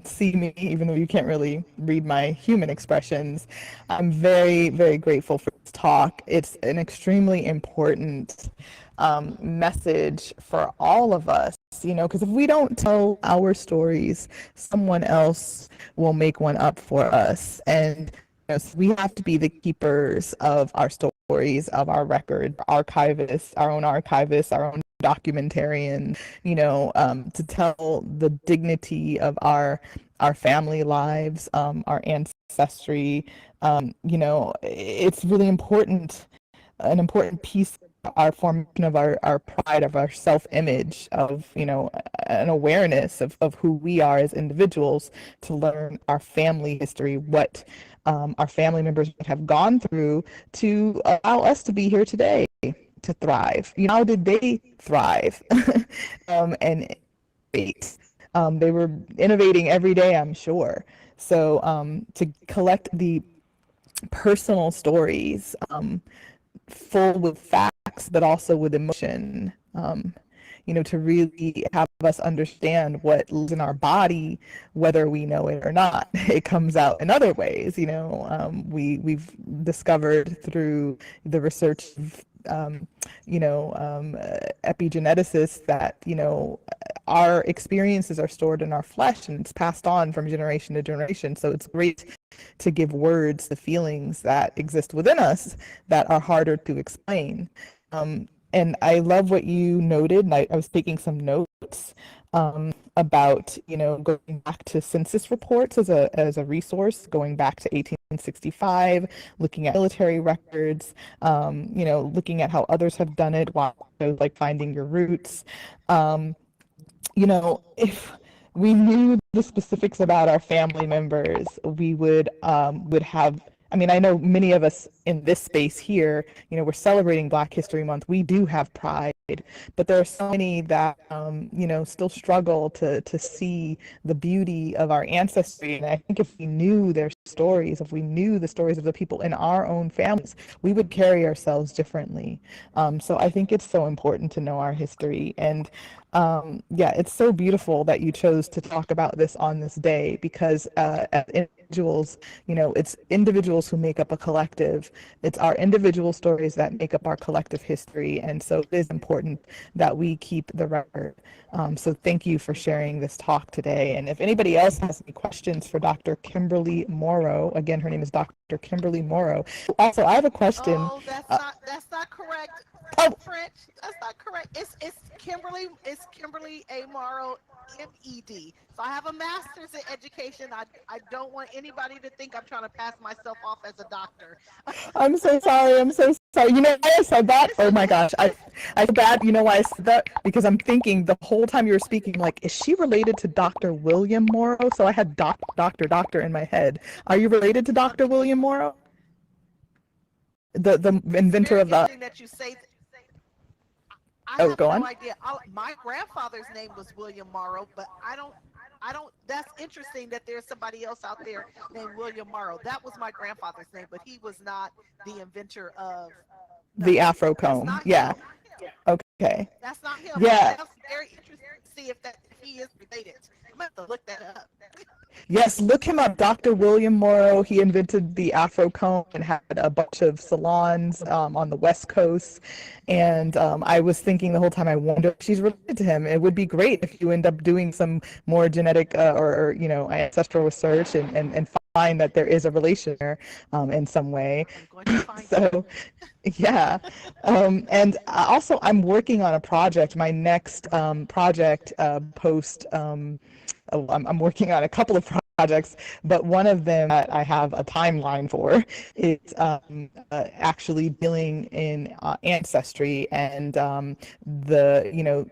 see me, even though you can't really read my human expressions. I'm very, very grateful for this talk. It's an extremely important message for all of us, you know, because if we don't tell our stories, someone else will make one up for us. And you know, so we have to be the keepers of our stories, of our record, archivists, our own documentarian, you know, to tell the dignity of our family lives, our ancestry. You know, it's really important, an important piece of our formation of our pride, of our self-image, of, you know, an awareness of who we are as individuals, to learn our family history, what our family members have gone through to allow us to be here today, to thrive. You know, how did they thrive? And innovate. They were innovating every day, I'm sure. So to collect the personal stories, full with facts, but also with emotion, you know, to really have us understand what lives in our body, whether we know it or not. It comes out in other ways, you know. We've discovered through the research of epigeneticists that, you know, our experiences are stored in our flesh and it's passed on from generation to generation. So it's great to give words to feelings that exist within us that are harder to explain. And I love what you noted, and I was taking some notes about, you know, going back to census reports as a resource, going back to 1865, looking at military records, you know, looking at how others have done it, while like finding your roots. You know, if we knew the specifics about our family members, we would have. I mean, I know many of us in this space here, you know, we're celebrating Black History Month. We do have pride, but there are so many that, you know, still struggle to see the beauty of our ancestry. And I think if we knew their stories, if we knew the stories of the people in our own families, we would carry ourselves differently. So I think it's so important to know our history. And yeah, it's so beautiful that you chose to talk about this on this day, because as individuals, you know, it's individuals who make up a collective. It's our individual stories that make up our collective history. And so it is important that we keep the record. So thank you for sharing this talk today. And if anybody else has any questions for Dr. Kimberly Moro, again, her name is Dr. Kimberly Moro. Also, I have a question. Oh, that's not correct. Oh, French. That's not correct. It's Kimberly. It's Kimberly A. Morrow, MED. So I have a master's in education. I don't want anybody to think I'm trying to pass myself off as a doctor. I'm so sorry. I'm so sorry. You know why I said that? Oh my gosh. I feel bad. You know why I said that? Because I'm thinking the whole time you were speaking, like, is she related to Dr. William Morrow? So I had doctor in my head. Are you related to Dr. William Morrow? The inventor of the. Interesting that you say. I Oh, have go no on. idea. My grandfather's name was William Morrow, but I don't. That's interesting that there's somebody else out there named William Morrow. That was my grandfather's name, but he was not the inventor of The Afro that's comb. not Yeah. him. Okay. That's not him. Yeah. That's very interesting to see if he is related. I'm gonna have to look that up. Yes, look him up. Dr. William Morrow. He invented the Afro comb and had a bunch of salons on the West Coast. And I was thinking the whole time, I wonder if she's related to him. It would be great if you end up doing some more genetic or you know, ancestral research and find that there is a relation there in some way. I'm going to find So, yeah. And also, I'm working on a project. My next project post. I'm working on a couple of projects projects, but one of them that I have a timeline for is actually dealing in ancestry and the,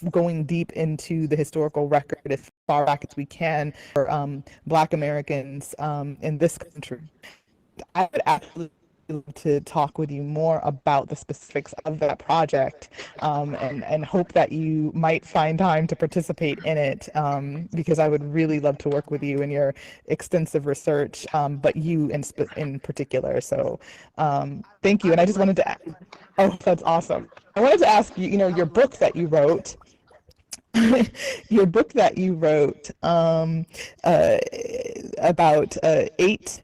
going deep into the historical record as far back as we can for Black Americans in this country. I would actually love to talk with you more about the specifics of that project, and hope that you might find time to participate in it, because I would really love to work with you in your extensive research, but you in particular. So thank you. I And I would just love wanted to, that. oh, that's awesome. I wanted to ask you, your book that you wrote, your book that you wrote uh, about eight.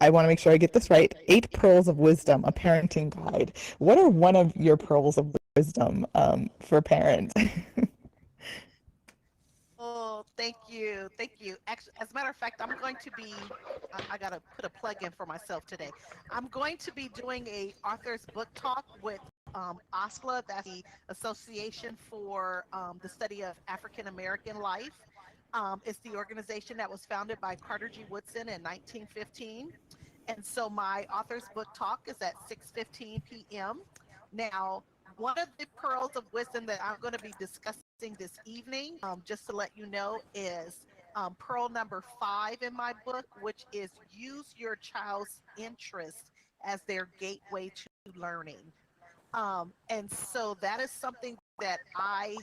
I want to make sure I get this right. 8 Pearls of Wisdom, a parenting guide. What are one of your pearls of wisdom for parents? Oh, thank you. Thank you. Actually, as a matter of fact, I'm going to be, I got to put a plug in for myself today. I'm going to be doing a author's book talk with ASLA, that's the Association for the Study of African American Life. It's the organization that was founded by Carter G. Woodson in 1915. And so my author's book talk is at 6:15 p.m. Now, one of the pearls of wisdom that I'm going to be discussing this evening, just to let you know, is pearl number 5 in my book, which is use your child's interest as their gateway to learning. And so that is something that I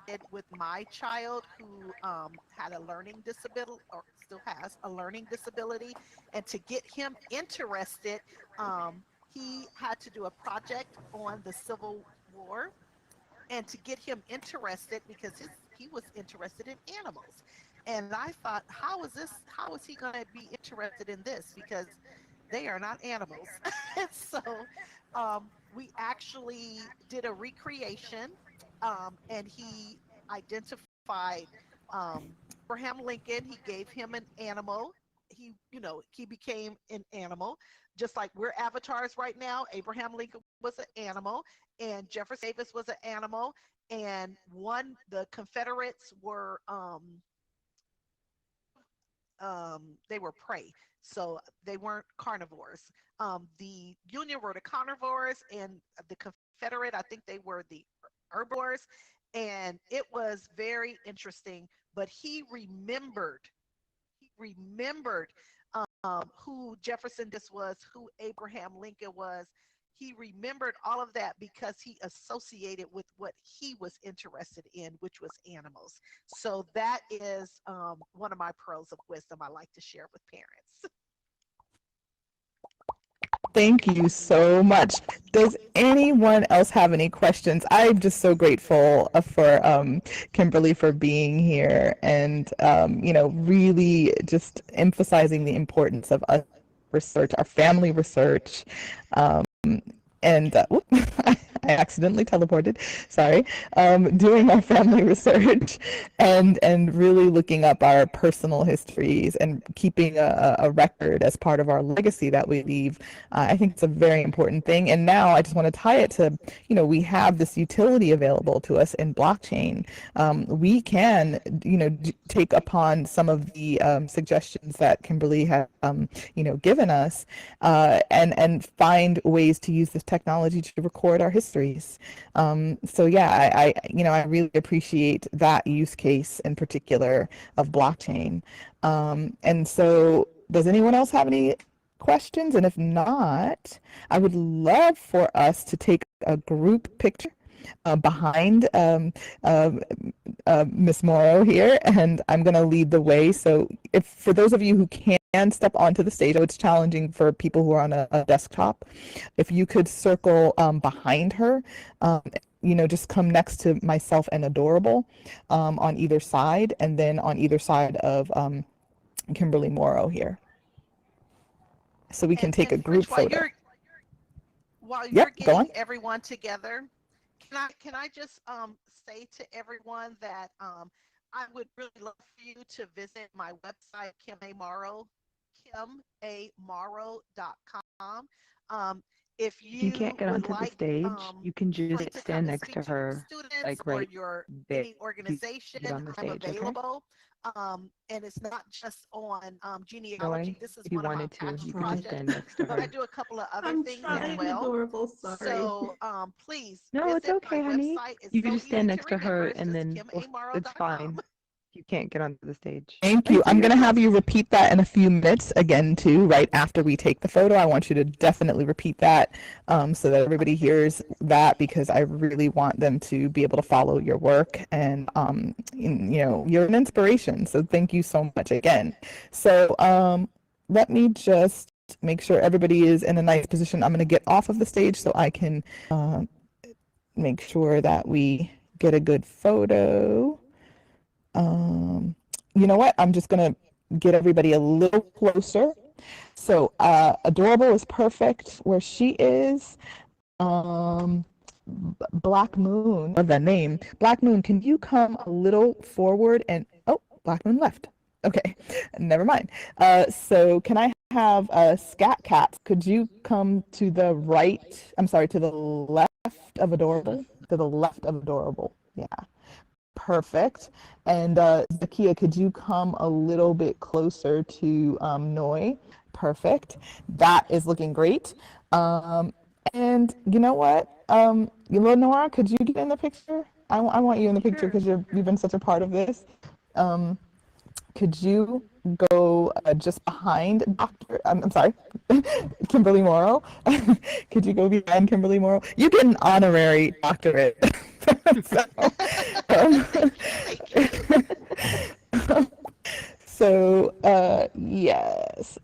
did with my child who had a learning disability, or still has a learning disability. And to get him interested, he had to do a project on the Civil War. And to get him interested, because he was interested in animals. And I thought, how is he going to be interested in this? Because they are not animals. And so we actually did a recreation, and he identified Abraham Lincoln. He gave him an animal. He became an animal, just like we're avatars right now. Abraham Lincoln was an animal, and Jefferson Davis was an animal, and the Confederates were they were prey, so they weren't carnivores. The Union were the carnivores, and the Confederate, I think they were the herbivores, and it was very interesting. But he remembered who Jefferson this was, who Abraham Lincoln was. He remembered all of that because he associated with what he was interested in, which was animals. So that is one of my pearls of wisdom I like to share with parents. Thank you so much. Does anyone else have any questions? I'm just so grateful for Kimberly for being here and really just emphasizing the importance of us research, our family research, um, and whoop, I accidentally teleported. Sorry. Doing our family research and really looking up our personal histories and keeping a record as part of our legacy that we leave. I think it's a very important thing. And now I just want to tie it to, we have this utility available to us in blockchain. We can, take upon some of the suggestions that Kimberly has, given us, and find ways to use this technology to record our histories. So yeah, I really appreciate that use case in particular of blockchain. And so does anyone else have any questions? And if not, I would love for us to take a group picture behind Miss Moro here, and I'm going to lead the way. So if for those of you who can step onto the stage, it's challenging for people who are on a desktop. If you could circle behind her, just come next to myself and Adorable on either side, and then on either side of Kimberly Moro here. So we can take a And group Rich, while photo. you're Yep, go on. getting everyone together, can I just say to everyone that I would really love for you to visit my website, kimamorrow.com. if If you can't get would onto the like stage, you can Frank just to stand come and next speak to to your her, students like or right your there. any You organization, get on the I'm stage, okay? available. And it's not just on genealogy. Noe, This is if you one of my wanted to, passion you could just projects, stand next to but I her. do a couple of other I'm things as trying, well. adorable. Sorry. So please No, it's visit okay, my honey. website. It's You so can just easy stand to next to remember. her, It's and just then it's kimamoro.com. fine. You can't get onto the stage. Thank you. I'm going to have you repeat that in a few minutes again, too, right after we take the photo. I want you to definitely repeat that so that everybody hears that, because I really want them to be able to follow your work. And, you're an inspiration. So thank you so much again. So let me just make sure everybody is in a nice position. I'm going to get off of the stage so I can make sure that we get a good photo. You know what? I'm just gonna get everybody a little closer. So, Adorable is perfect where she is. Black Moon, love that name. Black Moon, can you come a little forward and, oh, Black Moon left. Okay, never mind. So can I have Scat Cats? Could you come to the right? I'm sorry, to the left of Adorable? To the left of Adorable. Yeah. Perfect. And Zakia, could you come a little bit closer to Noi? Perfect. That is looking great. And you know what? Lenora, could you get in the picture? I want you in the picture Sure. because you've been such a part of this. Could you go just behind Dr. I'm sorry, Kimberly Moro? Could you go behind Kimberly Moro? You get an honorary doctorate. So, um, so yes,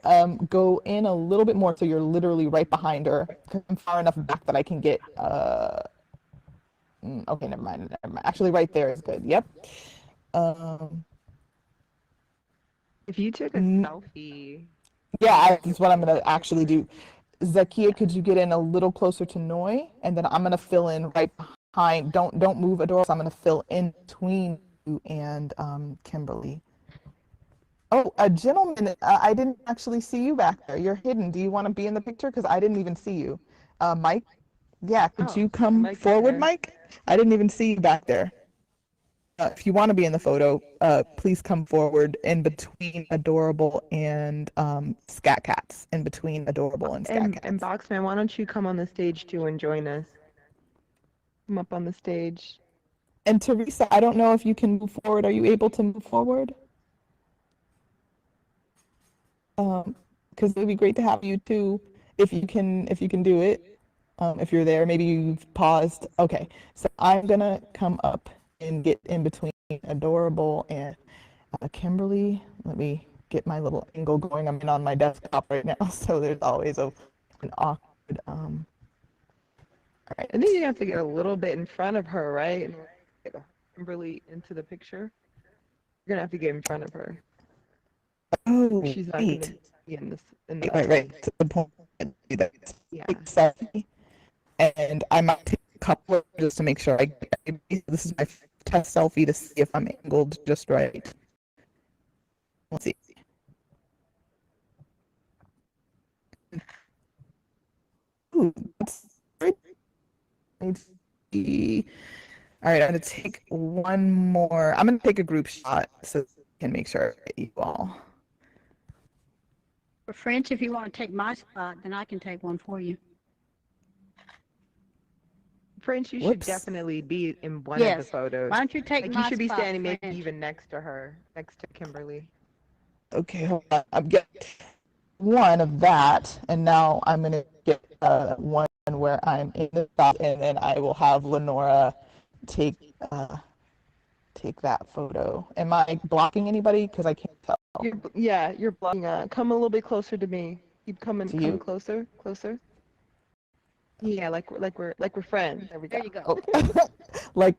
go in a little bit more so you're literally right behind her. I'm far enough back that I can get. Okay, never mind. Never mind. Actually, right there is good. Yep. Um, If you took a n- selfie, yeah, that's what I'm gonna actually do. Zakia, could you get in a little closer to Noi, and then I'm gonna fill in right behind. Don't move, Adora. So I'm gonna fill in between you and Kimberly. Oh, a gentleman, I didn't actually see you back there. You're hidden. Do you want to be in the picture? Because I didn't even see you. Mike, yeah, could oh, you come Mike is forward, there. Mike? I didn't even see you back there. If you want to be in the photo, please come forward in between Adorable and Scat Cats. In between Adorable and Scat And Cats. Boxman, why don't you come on the stage too and join us? Come up on the stage. And Teresa, I don't know if you can move forward. Are you able to move forward? Because it would be great to have you too, if you can do it. If you're there, maybe you've paused. Okay, so I'm gonna come up and get in between Adorable and Kimberly. Let me get my little angle going. I'm on my desktop right now, so there's always an awkward. All right. I think you have to get a little bit in front of her, right? And get Kimberly into the picture. You're gonna have to get in front of her. Oh, She's not wait. gonna be in this. In the, Right. To the point. Do that. Yeah. Sorry. And I might take a couple just to make sure this is my test selfie to see if I'm angled just right. Let's see. Ooh, that's great. Let's see. All right, I'm gonna take one more. I'm gonna take a group shot so I can make sure I get you all. For French, if you want to take my spot, then I can take one for you. French, you should Whoops. definitely be in one of the Yes. photos. Why don't you take Like my you should be spot, standing maybe French? even next to her, next to Kimberly. Okay, hold on. I'm getting one of that, and now I'm gonna get one where I'm in the shot, and then I will have Lenora take that photo. Am I blocking anybody? Because I can't tell. You're blocking. Come a little bit closer to me. Keep coming, To you? closer. Yeah, like we're friends. There we go. There you go. Oh, like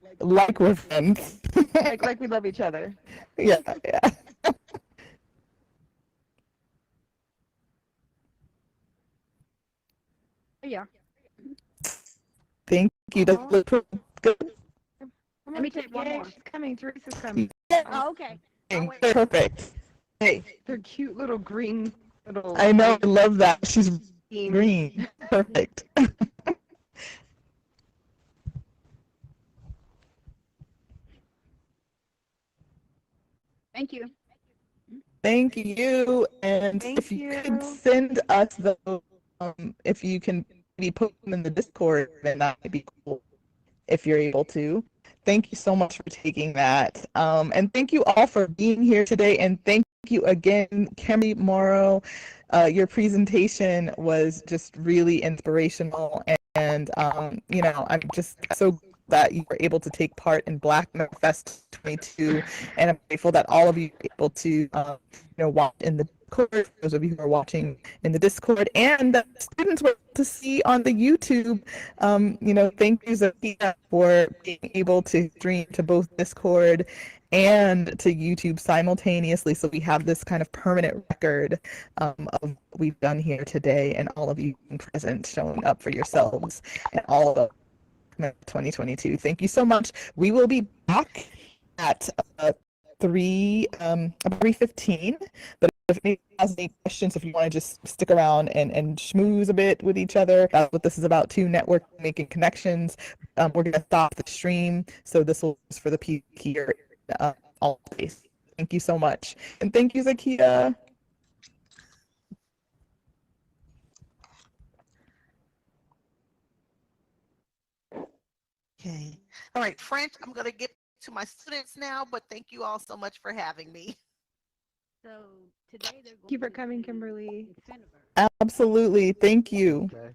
we're friends. like we love each other. Yeah. Yeah. Thank you. Does Aw. it look good? Let me take one Yay, more. she's coming. Teresa's coming. Oh, okay. wait. Perfect. Hey, They're cute little green little. I know. I love that. She's Green. Perfect. Thank you. Thank you. And Thank if you could you. send us those, if you can maybe put them in the Discord, then that might be cool if you're able to. Thank you so much for taking that. And thank you all for being here today. And thank you again, Kimberly, Moro. Your presentation was just really inspirational. And you know, I'm just so that you were able to take part in Black Fest 22. And I'm grateful that all of you were able to, you know, watch in the Discord, those of you who are watching in the Discord, and the students were able to see on the YouTube. You know, thank you, Zakia, for being able to stream to both Discord and to YouTube simultaneously. So we have this kind of permanent record of what we've done here today, and all of you being present, showing up for yourselves, and all of 2022. Thank you so much. We will be back at 3:15. But if anyone has any questions, if you want to just stick around and schmooze a bit with each other, that's what this is about too, network, making connections. We're going to stop the stream. So this will be for the people here Altspace. Thank you so much. And thank you, Zakia. Okay. All right, French, I'm going to get to my students now, but thank you all so much for having me. So today they're going Thank you for to coming, do Kimberly. Infiniverse. Absolutely. Thank you. Okay.